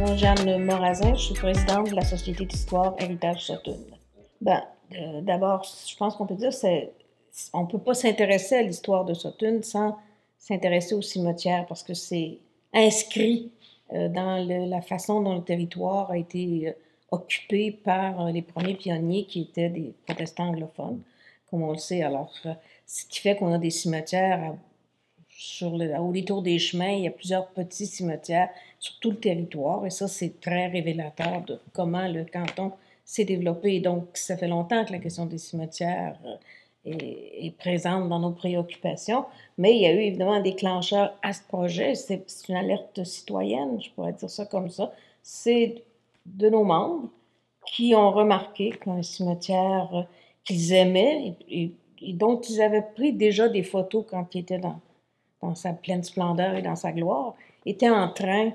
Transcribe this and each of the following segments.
m'appelle Jeanne Morazin, je suis présidente de la Société d'histoire Héritage Sutton. D'abord, je pense qu'on peut dire on ne peut pas s'intéresser à l'histoire de Sutton sans s'intéresser au cimetière parce que c'est inscrit dans la façon dont le territoire a été occupé par les premiers pionniers qui étaient des protestants anglophones, comme on le sait. Alors, ce qui fait qu'on a des cimetières au détour des chemins, il y a plusieurs petits cimetières sur tout le territoire et ça, c'est très révélateur de comment le canton s'est développé. Donc, ça fait longtemps que la question des cimetières est présente dans nos préoccupations, mais il y a eu évidemment un déclencheur à ce projet. C'est une alerte citoyenne, je pourrais dire ça comme ça. C'est de nos membres qui ont remarqué qu'un cimetière qu'ils aimaient et dont ils avaient pris déjà des photos quand ils étaient dans sa pleine splendeur et dans sa gloire, était en train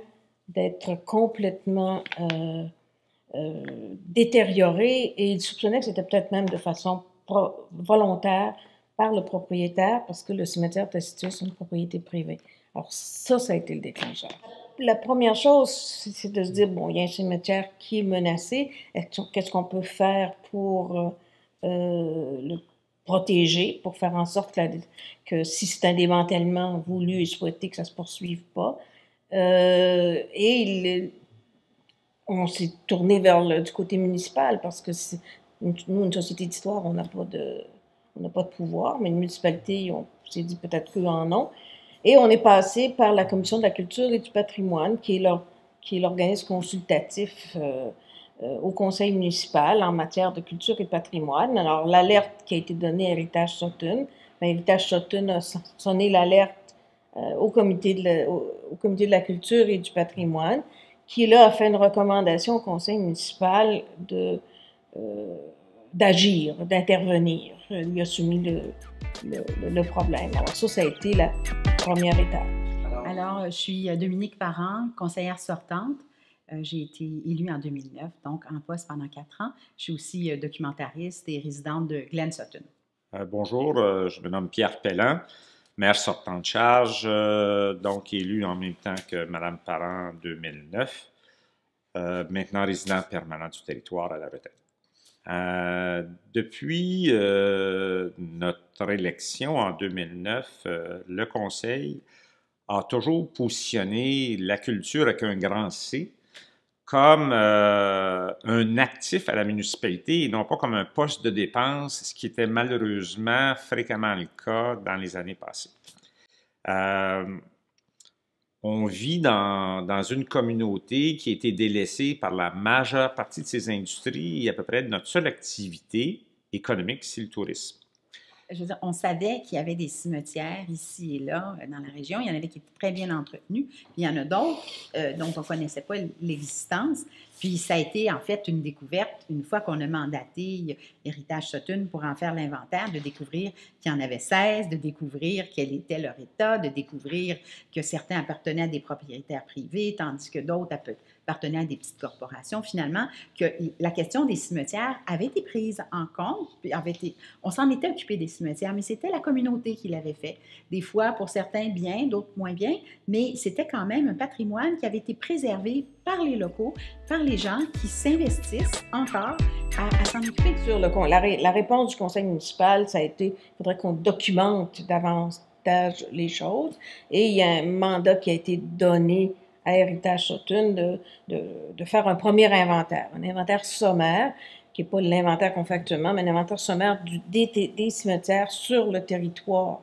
d'être complètement détérioré et il soupçonnait que c'était peut-être même de façon volontaire par le propriétaire parce que le cimetière était situé sur une propriété privée. Alors ça a été le déclencheur. La première chose, c'est de se dire, bon, il y a un cimetière qui est menacé, qu'est-ce qu'on peut faire pour le protéger, pour faire en sorte que si c'est un démantèlement voulu et souhaité, que ça ne se poursuive pas. On s'est tourné du côté municipal parce que nous, une société d'histoire, on n'a pas de pouvoir, mais une municipalité, on s'est dit peut-être qu'eux en ont. Et on est passé par la Commission de la culture et du patrimoine, qui est l'organisme consultatif au conseil municipal en matière de culture et patrimoine. Alors, l'alerte qui a été donnée à Héritage Sutton, Héritage Sutton a sonné l'alerte au comité de la culture et du patrimoine, qui là a fait une recommandation au conseil municipal d'agir, d'intervenir. Il lui a soumis le problème. Alors ça a été la première étape. Alors, je suis Dominique Parent, conseillère sortante. J'ai été élue en 2009, donc en poste pendant 4 ans. Je suis aussi documentariste et résidente de Glen Sutton. Bonjour, je me nomme Pierre Pellan, maire sortant de charge, donc élu en même temps que Mme Parent en 2009, maintenant résident permanent du territoire à la retraite. Depuis notre élection en 2009, le Conseil a toujours positionné la culture avec un grand C comme un actif à la municipalité et non pas comme un poste de dépense, ce qui était malheureusement fréquemment le cas dans les années passées. On vit dans une communauté qui a été délaissée par la majeure partie de ses industries et à peu près notre seule activité économique, c'est le tourisme. Je veux dire, on savait qu'il y avait des cimetières ici et là dans la région. Il y en avait qui étaient très bien entretenus. Puis il y en a d'autres dont on ne connaissait pas l'existence. Puis ça a été en fait une découverte, une fois qu'on a mandaté Héritage Sutton pour en faire l'inventaire, de découvrir qu'il y en avait 16, de découvrir quel était leur état, de découvrir que certains appartenaient à des propriétaires privés, tandis que d'autres appartenaient à des petites corporations. Finalement, que la question des cimetières avait été prise en compte, puis on s'en était occupé des cimetières, mais c'était la communauté qui l'avait fait. Des fois, pour certains bien, d'autres moins bien, mais c'était quand même un patrimoine qui avait été préservé par les locaux, par les gens qui s'investissent encore à s'en occuper. Sur la réponse du conseil municipal, ça a été, il faudrait qu'on documente davantage les choses, et il y a un mandat qui a été donné à Héritage Sutton de faire un premier inventaire, un inventaire sommaire, qui n'est pas l'inventaire qu'on fait actuellement, mais un inventaire sommaire des cimetières sur le territoire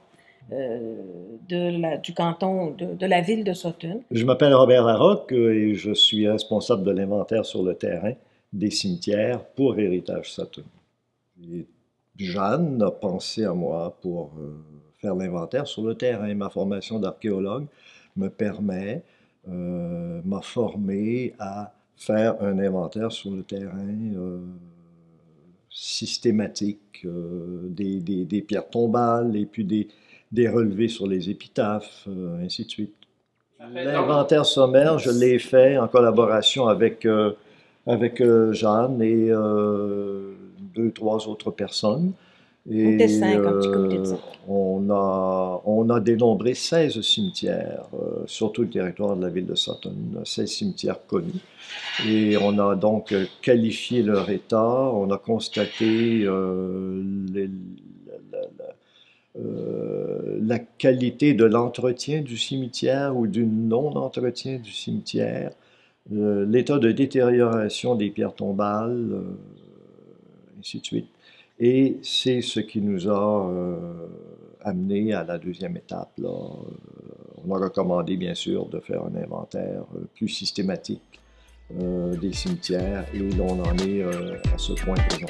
du canton, de la ville de Sutton. Je m'appelle Robert Larocque et je suis responsable de l'inventaire sur le terrain des cimetières pour Héritage Sutton. Et Jeanne a pensé à moi pour faire l'inventaire sur le terrain. Ma formation d'archéologue me permet, m'a formé à faire un inventaire sur le terrain systématique, des pierres tombales et puis des relevés sur les épitaphes, ainsi de suite. L'inventaire sommaire, je l'ai fait en collaboration avec Jeanne et 2, 3 autres personnes. Et, on était 5, un petit comité de 5. On a dénombré 16 cimetières sur tout le territoire de la ville de Sutton, 16 cimetières connus. Et on a donc qualifié leur état, on a constaté la qualité de l'entretien du cimetière ou du non-entretien du cimetière, l'état de détérioration des pierres tombales, ainsi de suite. Et c'est ce qui nous a amené à la deuxième étape, là. On a recommandé, bien sûr, de faire un inventaire plus systématique des cimetières et l'on en est à ce point présent.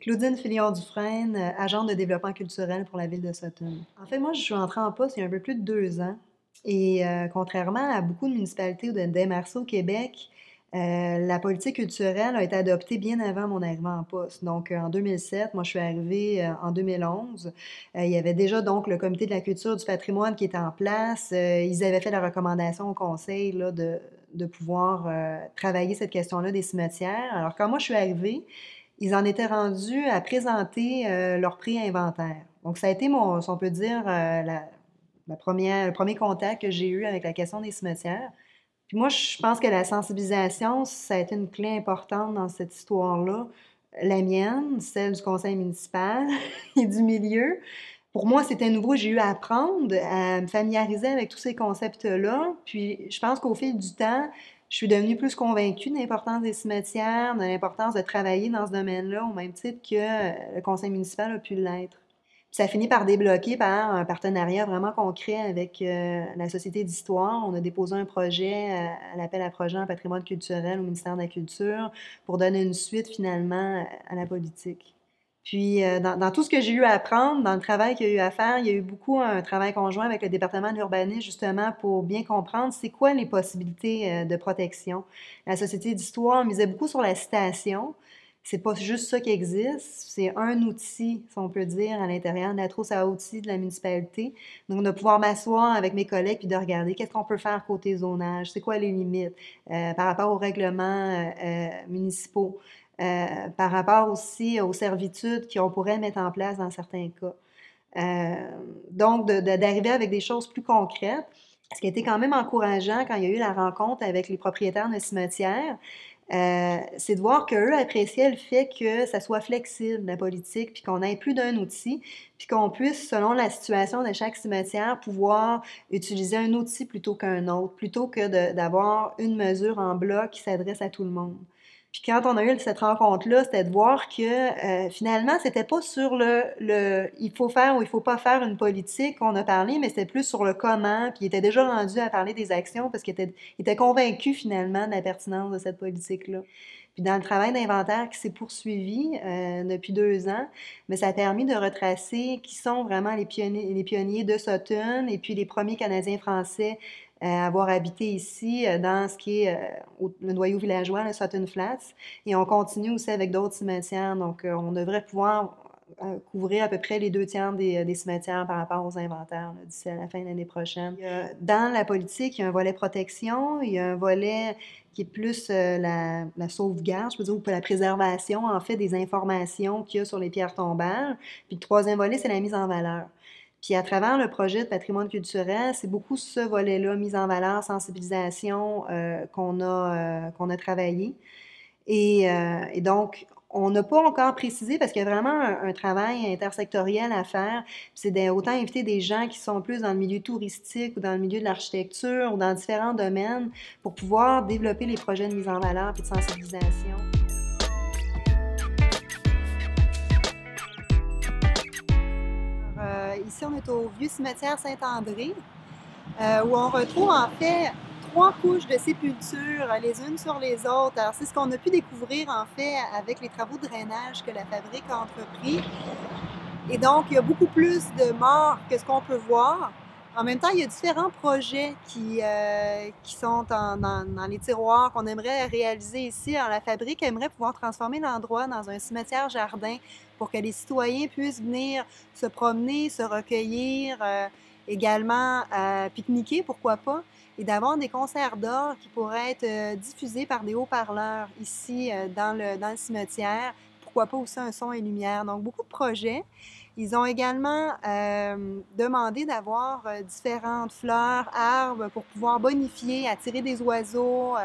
Claudine Filion-Dufresne, agente de développement culturel pour la ville de Sutton. En fait, moi, je suis entrée en poste il y a un peu plus de 2 ans. Et contrairement à beaucoup de municipalités ou d'MRC au Québec, la politique culturelle a été adoptée bien avant mon arrivée en poste. Donc, en 2007, moi, je suis arrivée en 2011. Il y avait déjà donc le comité de la culture du patrimoine qui était en place. Ils avaient fait la recommandation au conseil là, de pouvoir travailler cette question-là des cimetières. Alors, quand moi, je suis arrivée, ils en étaient rendus à présenter leur pré-inventaire. Donc, ça a été, si on peut dire, le premier contact que j'ai eu avec la question des cimetières. Puis moi, je pense que la sensibilisation, ça a été une clé importante dans cette histoire-là. La mienne, celle du conseil municipal et du milieu. Pour moi, c'était nouveau. J'ai eu à apprendre, à me familiariser avec tous ces concepts-là. Puis je pense qu'au fil du temps, je suis devenue plus convaincue de l'importance des cimetières, de l'importance de travailler dans ce domaine-là, au même titre que le conseil municipal a pu l'être. Puis ça finit par débloquer par un partenariat vraiment concret avec la Société d'histoire. On a déposé un projet à l'appel à projet en patrimoine culturel au ministère de la Culture pour donner une suite finalement à la politique. Puis, dans tout ce que j'ai eu à apprendre, dans le travail qu'il y a eu à faire, il y a eu beaucoup un travail conjoint avec le département de l'urbanisme, justement, pour bien comprendre c'est quoi les possibilités de protection. La Société d'histoire misait beaucoup sur la citation. C'est pas juste ça qui existe, c'est un outil, si on peut dire, à l'intérieur de la trousse à outils de la municipalité. Donc, de pouvoir m'asseoir avec mes collègues puis de regarder qu'est-ce qu'on peut faire côté zonage, c'est quoi les limites par rapport aux règlements municipaux. Par rapport aussi aux servitudes qu'on pourrait mettre en place dans certains cas. Donc, d'arriver avec des choses plus concrètes. Ce qui a été quand même encourageant quand il y a eu la rencontre avec les propriétaires de cimetières, c'est de voir qu'eux appréciaient le fait que ça soit flexible, la politique, puis qu'on ait plus d'un outil, puis qu'on puisse, selon la situation de chaque cimetière, pouvoir utiliser un outil plutôt qu'un autre, plutôt que d'avoir une mesure en bloc qui s'adresse à tout le monde. Puis quand on a eu cette rencontre-là, c'était de voir que finalement, c'était pas sur il faut faire ou il faut pas faire une politique qu'on a parlé, mais c'était plus sur le comment, puis il était déjà rendu à parler des actions parce qu'il était convaincu finalement de la pertinence de cette politique-là. Puis dans le travail d'inventaire qui s'est poursuivi depuis 2 ans, mais ça a permis de retracer qui sont vraiment les pionniers de Sutton et puis les premiers Canadiens français à avoir habité ici dans ce qui est le noyau villageois, le Sutton Flats. Et on continue aussi avec d'autres cimetières. Donc, on devrait pouvoir couvrir à peu près les 2 tiers des cimetières par rapport aux inventaires d'ici à la fin de l'année prochaine. Dans la politique, il y a un volet protection, il y a un volet qui est plus la sauvegarde, je peux dire, ou la préservation, en fait, des informations qu'il y a sur les pierres tombales. Puis le troisième volet, c'est la mise en valeur. Puis à travers le projet de patrimoine culturel, c'est beaucoup ce volet-là, mise en valeur, sensibilisation, qu'on a travaillé. Et donc, on n'a pas encore précisé parce qu'il y a vraiment un travail intersectoriel à faire. C'est autant inviter des gens qui sont plus dans le milieu touristique ou dans le milieu de l'architecture ou dans différents domaines pour pouvoir développer les projets de mise en valeur et de sensibilisation. Ici, on est au vieux cimetière Saint-André, où on retrouve en fait 3 couches de sépultures, les unes sur les autres. Alors, c'est ce qu'on a pu découvrir en fait avec les travaux de drainage que la fabrique a entrepris. Et donc, il y a beaucoup plus de morts que ce qu'on peut voir. En même temps, il y a différents projets qui sont dans les tiroirs qu'on aimerait réaliser ici. Alors, la fabrique aimerait pouvoir transformer l'endroit dans un cimetière-jardin pour que les citoyens puissent venir se promener, se recueillir, également pique-niquer, pourquoi pas, et d'avoir des concerts d'or qui pourraient être diffusés par des haut-parleurs ici dans le cimetière. Pourquoi pas aussi un son et lumière. Donc, beaucoup de projets. Ils ont également demandé d'avoir différentes fleurs, arbres pour pouvoir bonifier, attirer des oiseaux.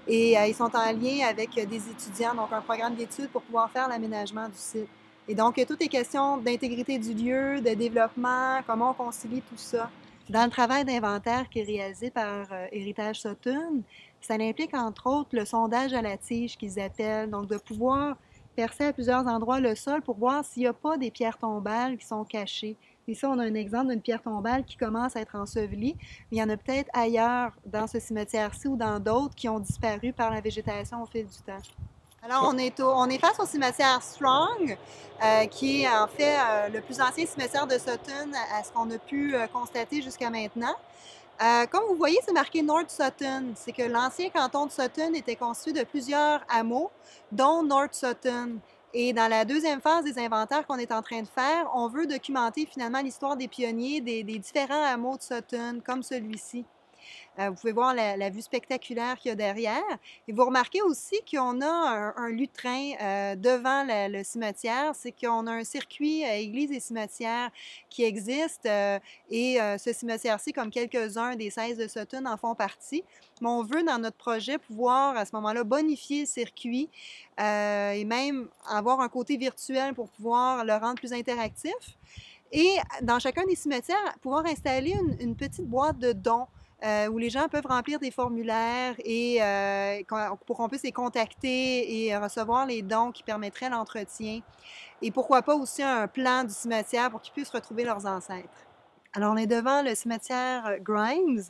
Et ils sont en lien avec des étudiants, donc un programme d'études pour pouvoir faire l'aménagement du site. Et donc, toutes les questions d'intégrité du lieu, de développement, comment on concilie tout ça. Dans le travail d'inventaire qui est réalisé par Héritage Sutton, ça implique entre autres le sondage à la tige qu'ils appellent, donc de pouvoir percer à plusieurs endroits le sol pour voir s'il n'y a pas des pierres tombales qui sont cachées. Ici, on a un exemple d'une pierre tombale qui commence à être ensevelie, mais il y en a peut-être ailleurs dans ce cimetière-ci ou dans d'autres qui ont disparu par la végétation au fil du temps. Alors, on est face au cimetière Strong, qui est en fait le plus ancien cimetière de Sutton à ce qu'on a pu constater jusqu'à maintenant. Comme vous voyez, c'est marqué North Sutton. C'est que l'ancien canton de Sutton était constitué de plusieurs hameaux, dont North Sutton. Et dans la deuxième phase des inventaires qu'on est en train de faire, on veut documenter finalement l'histoire des pionniers des différents hameaux de Sutton, comme celui-ci. Vous pouvez voir la vue spectaculaire qu'il y a derrière. Et vous remarquez aussi qu'on a un lutrin devant le cimetière. C'est qu'on a un circuit église et cimetière qui existe. Et ce cimetière-ci, comme quelques-uns des 16 de Sutton, en font partie. Mais on veut, dans notre projet, pouvoir à ce moment-là bonifier le circuit et même avoir un côté virtuel pour pouvoir le rendre plus interactif. Et dans chacun des cimetières, pouvoir installer une petite boîte de dons où les gens peuvent remplir des formulaires et pour qu'on puisse les contacter et recevoir les dons qui permettraient l'entretien. Et pourquoi pas aussi un plan du cimetière pour qu'ils puissent retrouver leurs ancêtres. Alors, on est devant le cimetière Grimes,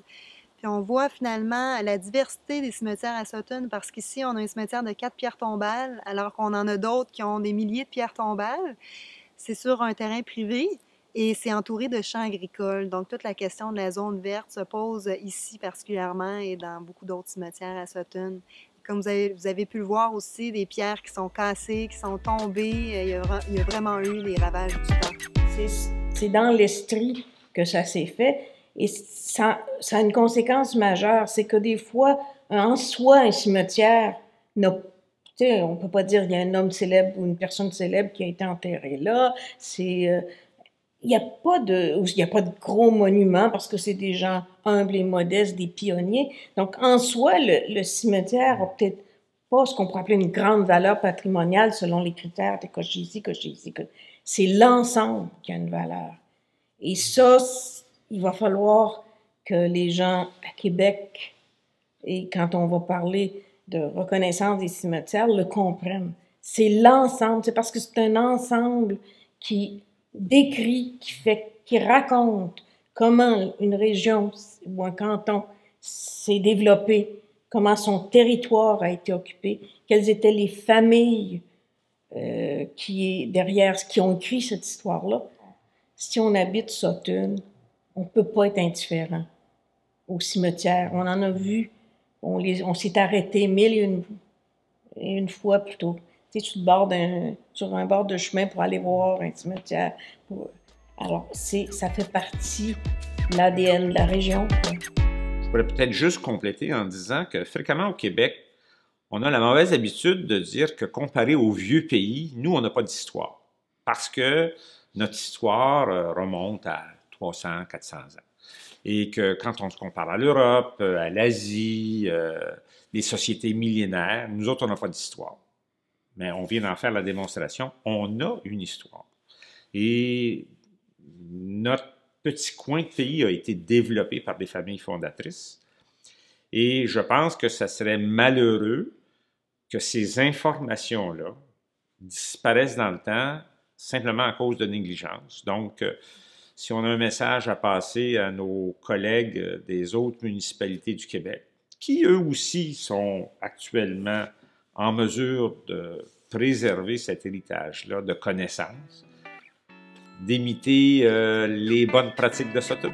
puis on voit finalement la diversité des cimetières à Sutton parce qu'ici, on a un cimetière de 4 pierres tombales, alors qu'on en a d'autres qui ont des milliers de pierres tombales. C'est sur un terrain privé. Et c'est entouré de champs agricoles. Donc, toute la question de la zone verte se pose ici particulièrement et dans beaucoup d'autres cimetières à Sutton. Comme vous avez pu le voir aussi, des pierres qui sont cassées, qui sont tombées. Il y a vraiment eu des ravages du temps. C'est dans l'Estrie que ça s'est fait. Et ça a une conséquence majeure. C'est que des fois, en soi, un cimetière n'a on ne peut pas dire qu'il y a un homme célèbre ou une personne célèbre qui a été enterré là. Il n'y a pas de gros monuments parce que c'est des gens humbles et modestes, des pionniers. Donc, en soi, le cimetière n'a peut-être pas ce qu'on pourrait appeler une grande valeur patrimoniale selon les critères de cocher ici, cocher ici. C'est l'ensemble qui a une valeur. Et ça, il va falloir que les gens à Québec, et quand on va parler de reconnaissance des cimetières, le comprennent. C'est l'ensemble. C'est parce que c'est un ensemble qui décrit, qui raconte comment une région ou un canton s'est développé, comment son territoire a été occupé, quelles étaient les familles qui ont écrit cette histoire-là. Si on habite Sutton, on ne peut pas être indifférent au cimetière. On en a vu, on s'est arrêté 1001 fois plutôt. Tu sais, sur un bord de chemin pour aller voir un cimetière. Alors, ça fait partie de l'ADN de la région. Je pourrais peut-être juste compléter en disant que fréquemment au Québec, on a la mauvaise habitude de dire que comparé aux vieux pays, nous, on n'a pas d'histoire. Parce que notre histoire remonte à 300, 400 ans. Et que quand on se compare à l'Europe, à l'Asie, les sociétés millénaires, nous autres, on n'a pas d'histoire. Mais on vient d'en faire la démonstration, on a une histoire. Et notre petit coin de pays a été développé par des familles fondatrices. Et je pense que ça serait malheureux que ces informations-là disparaissent dans le temps simplement à cause de négligence. Donc, si on a un message à passer à nos collègues des autres municipalités du Québec, qui eux aussi sont actuellement en mesure de préserver cet héritage-là de connaissances, d'imiter les bonnes pratiques de Sutton.